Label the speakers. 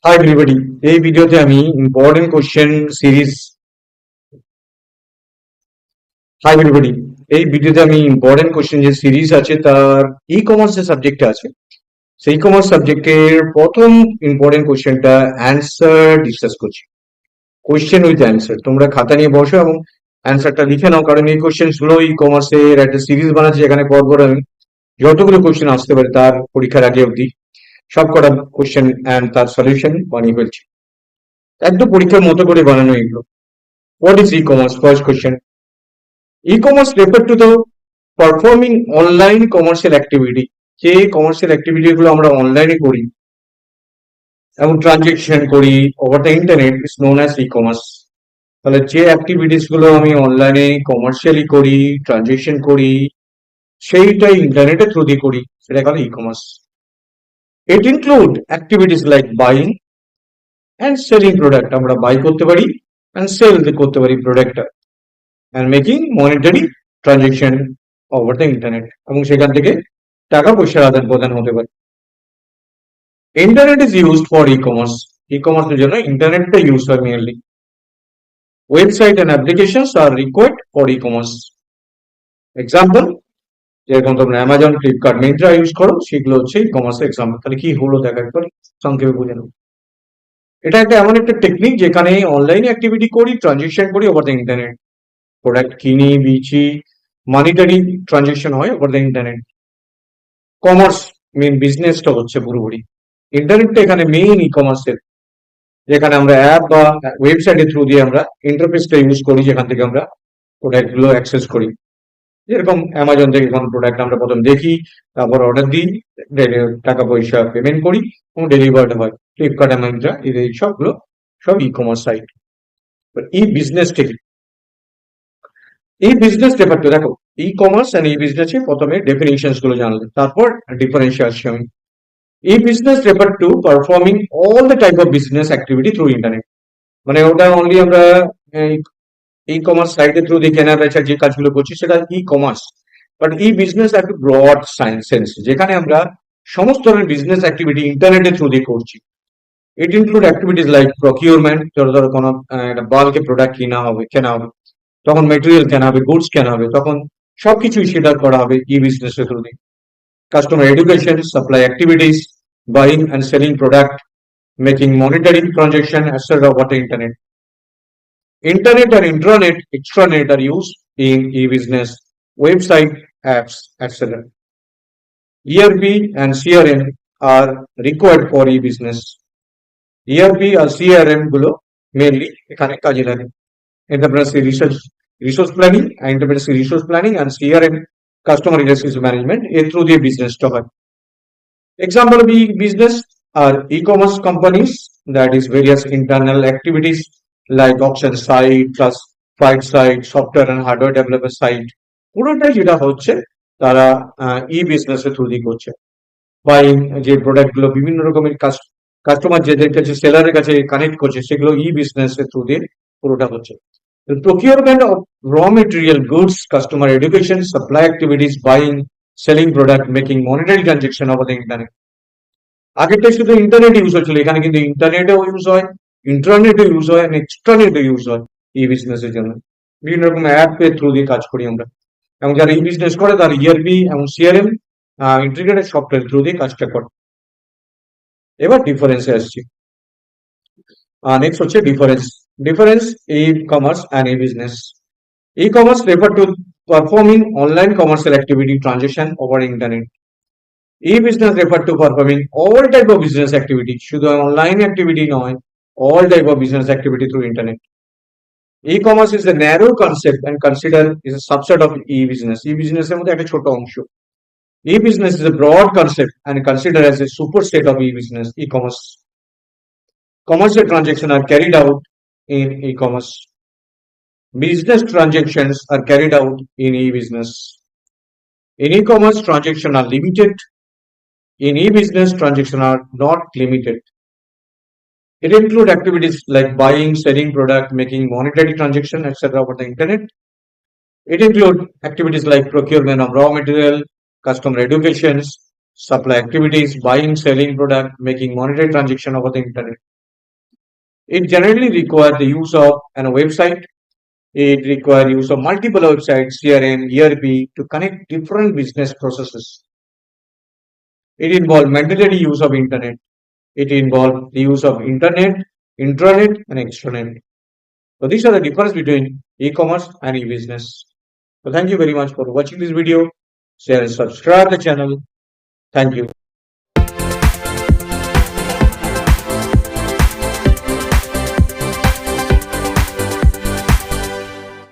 Speaker 1: Hi everybody, এই ভিডিওতে আমি important question series hi everybody এই ভিডিওতে আমি ইম্পর্টেন্ট কোশ্চেন যে সিরিজ আছে তার ই কমার্স যে সাবজেক্টটা আছে সেই কমার্স সাবজেক্টের প্রথম ইম্পর্টেন্ট কোশ্চেনটা অ্যান্সার ডিসকাস করছি। কোশ্চেন উইথ অ্যান্সার, তোমরা খাতা নিয়ে বসো এবং অ্যান্সারটা লিখে নাও, কারণ এই কোশ্চেন গুলো ই কমার্সের একটা সিরিজ বানাচ্ছি যেখানে পরপর আমি যতগুলো কোশ্চেন আসতে পারে তার পরীক্ষার আগে অবধি সব কটা কোশ্চেন অ্যান্ড তার সলিউশন বানিয়ে ফেলছি, একদম পরীক্ষার মতো করে বানানো এগুলো। What is e-commerce? First question. E-commerce refer to the performing online commercial activity. যে কমার্শিয়াল অ্যাক্টিভিটি গুলো আমরা অনলাইনে করি এবং ট্রানজেকশন করি over the internet is known as e-commerce. তাহলে যে অ্যাক্টিভিটিস গুলো আমি অনলাইনে কমার্শিয়ালি করি, ট্রানজেকশন করি, সেইটাই ইন্টারনেটের থ্রু দিয়ে করি, সেটা হলো e-commerce. It include activities like buying and selling product, আমরা বাই করতে পারি অ্যান্ড সেল করতে পারি প্রোডাক্টটা, and making monetary transaction over the internet, এবং সেখান থেকে টাকা পয়সার আদান প্রদান হতে পারে। Internet is used for ecommerce, ই-কমার্সের জন্য ইন্টারনেটটা ইউজ হয় mainly. Website and applications are required for ecommerce. Example, যেরকম তোমরা অ্যামাজন, ফ্লিপকার্ট, মিন্ত্রা ইউজ করো, সেগুলো হচ্ছে ই কমার্সের এক্সাম্পল। তাহলে কি হলো দেখা একবার সংক্ষেপে বুঝে নাও। এটা একটা এমন একটা টেকনিক যেখানে অনলাইন অ্যাক্টিভিটি করি, ট্রানজেকশন করি ওভার দ্য ইন্টারনেট, প্রোডাক্ট কিনি, বিচি, মানিটারি ট্রানজেকশন হয় over the internet. Commerce main বিজনেসটা হচ্ছে পুরোপুরি ইন্টারনেটটা এখানে মেইন ই কমার্সের, যেখানে আমরা অ্যাপ বা ওয়েবসাইটের থ্রু দিয়ে আমরা ইন্টারফেসটা ইউজ করি, যেখান থেকে আমরা প্রোডাক্ট গুলো অ্যাক্সেস করি। যেরকম অ্যামাজন থেকে কোনো প্রোডাক্ট আমরা প্রথম দেখি, তারপর অর্ডার দিই, টাকা পয়সা পেমেন্ট করি এবং ডেলিভার্ড হয়। ফ্লিপকার্ট, অ্যামাজন, এই সবগুলো সব e commerce site. E business থেকে এই বিজনেস ব্যাপারটা দেখো, e commerce and e business প্রথমে ডেফিনেশনস গুলো জানলে তারপর ডিফারেন্সিয়েশন আসছে আমি। E business refer to performing all the type of business activity through internet, মানে ওটা অনলি আমরা ই কমার্স সাইটের থ্রু দিয়ে কেনা বেচা যে কাজগুলো করছি সেটা e commerce. But E business একটা ব্রড সেন্স, যেখানে আমরা সমস্ত ধরনের বিজনেস অ্যাক্টিভিটি ইন্টারনেটের থ্রু দিয়ে করছি। ইট ইনক্লুড অ্যাক্টিভিটিস লাইক প্রকিউরমেন্ট, ধরো কোনো একটা বাল্কে প্রোডাক্ট কেনা হবে, তখন মেটেরিয়াল কেনা হবে, গুডস কেনা হবে, তখন সবকিছুই সেটা করা হবে ই বিজনেসের থ্রু দিয়ে। Customer education, supply activities, buying and selling product, making monetary transaction, etc. over the internet. Internet and extranet are used in e-business, website, apps, etc. ERP and CRM are required for e-business. ERP আর CRM গুলো mainly এখানে কাজে লাগে। Enterprise resource planning and CRM, customer relationship management, এর through দিয়ে বিজনেসটা হয়। Example of e-business are e-commerce companies, that is various internal activities like auction site, classified site, software and hardware developer site, পুরোটাই যেটা হচ্ছে তারা ই-বিজনেস এর থ্রু দিয়ে করছে। বাইং, যে প্রোডাক্ট গুলো বিভিন্ন রকমের কাস্টমার যাদের কাছে সেলারের কাছে কানেক্ট করছে সেগুলো ই-বিজনেস এর থ্রু দিয়ে পুরোটা হচ্ছে। Procurement of raw material goods, customer education, supply activities, buying, selling product, making monetary transaction over the internet. আগেরটা শুধু ইন্টারনেট ইউজ হচ্ছিল, এখানে কিন্তু ইন্টারনেটও ইউজ হয়, ইন্টারনেটও ইউজ হয়, এক্সট্রানেটও ইউজ হয় ই বিজনেস এর জন্য। বিভিন্ন রকম অ্যাপ এর থ্রু দিয়ে কাজ করি আমরা, এবং যারা ই বিজনেস করে তারা ইআরপি এবং সিআরএম ইন্টিগ্রেটেড সফটওয়্যার থ্রু দিয়ে কাজটা করে। এবার ডিফারেন্সে আসছি। নেক্সট হচ্ছে difference e commerce and E business. E commerce refer to performing online commercial activity transaction over internet. E-business refer to performing all type of business activity, শুধু online activity নয়, all type of business activity through internet. E-commerce is a narrow concept and consider is a subset of e-business. E-business এর মধ্যে একটা ছোট অংশ। E-business is a broad concept and considered as a superset of e-business. E-commerce. Commercial transactions are carried out in e-commerce. Business transactions are carried out in e-business. In e-commerce, transactions are limited. In e-business, transactions are not limited. It includes activities like buying, selling product, making monetary transaction, etc. over the internet. It includes activities like procurement of raw material, customer education, supply activities, buying, selling product, making monetary transaction over the internet. It generally requires the use of a website. It requires use of multiple websites, CRM, ERP to connect different business processes. It involves mandatory use of internet. It involves the use of internet, intranet, and extranet. So these are the difference between e-commerce and e-business. So thank you very much for watching this video. Share and subscribe the channel. Thank you.